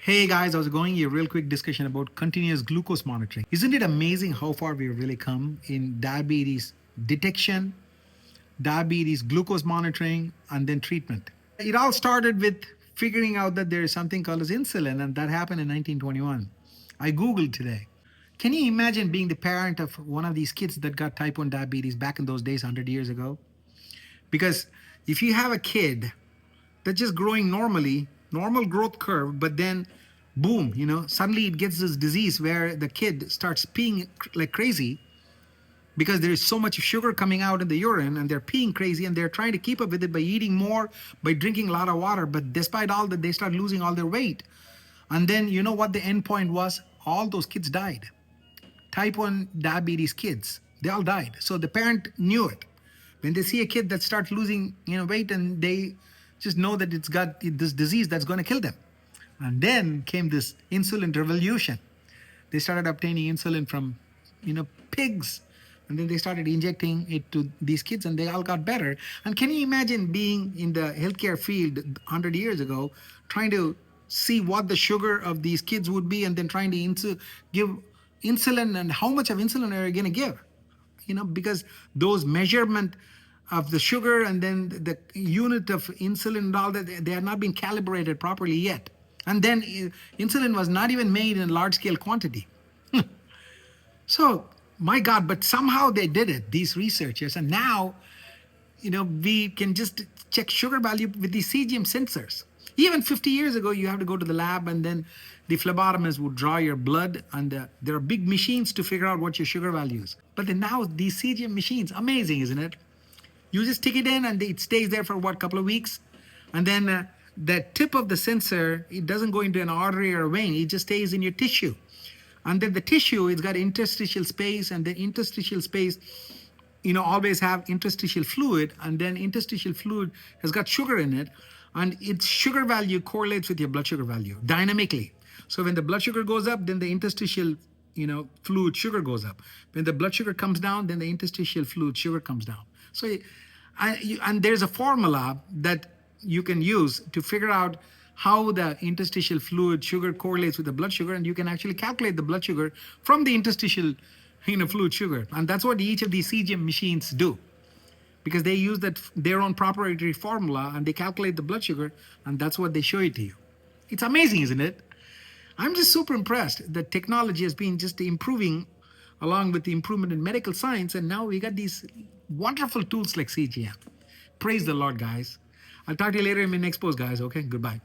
Hey guys, I was going a real quick discussion about continuous glucose monitoring. Isn't it amazing how far we've really come in diabetes detection, diabetes glucose monitoring, and then treatment? It all started with figuring out that there is something called as insulin, and that happened in 1921. I Googled today. Can you imagine being the parent of one of these kids that got type 1 diabetes back in those days 100 years ago? Because if you have a kid that's just growing normally, normal growth curve, but then boom, suddenly it gets this disease where the kid starts peeing like crazy because there is so much sugar coming out in the urine and they're peeing crazy and they're trying to keep up with it by eating more, by drinking a lot of water. But despite all that, they start losing all their weight. And then you know what the end point was? All those kids died. Type 1 diabetes kids, they all died. So the parent knew it. When they see a kid that starts losing weight, and they just know that it's got this disease that's going to kill them. And then came this insulin revolution. They started obtaining insulin from pigs, and then they started injecting it to these kids, and they all got better. And can you imagine being in the healthcare field 100 years ago, trying to see what the sugar of these kids would be, and then trying to give insulin, and how much of insulin are you going to give? Because those measurement of the sugar and then the unit of insulin and all that, they are not being calibrated properly yet. And then insulin was not even made in large scale quantity. So, my God, but somehow they did it, these researchers. And now, we can just check sugar value with these CGM sensors. Even 50 years ago, you have to go to the lab, and then the phlebotomist would draw your blood, and there are big machines to figure out what your sugar value is. But then now these CGM machines, amazing, isn't it? You just stick it in, and it stays there for what, couple of weeks, and then the tip of the sensor, it doesn't go into an artery or a vein, it just stays in your tissue. And then the tissue, it's got interstitial space, and the interstitial space, always have interstitial fluid, and then interstitial fluid has got sugar in it, and its sugar value correlates with your blood sugar value dynamically. So when the blood sugar goes up, then the interstitial fluid sugar goes up. When the blood sugar comes down, then the interstitial fluid sugar comes down. So and there's a formula that you can use to figure out how the interstitial fluid sugar correlates with the blood sugar, and you can actually calculate the blood sugar from the interstitial fluid sugar. And that's what each of these CGM machines do, because they use their own proprietary formula, and they calculate the blood sugar, and that's what they show it to you. It's amazing, isn't it? I'm just super impressed that technology has been just improving along with the improvement in medical science, and now we got these wonderful tools like CGM. Praise the Lord, guys. I'll talk to you later in my next post, guys. Okay, goodbye.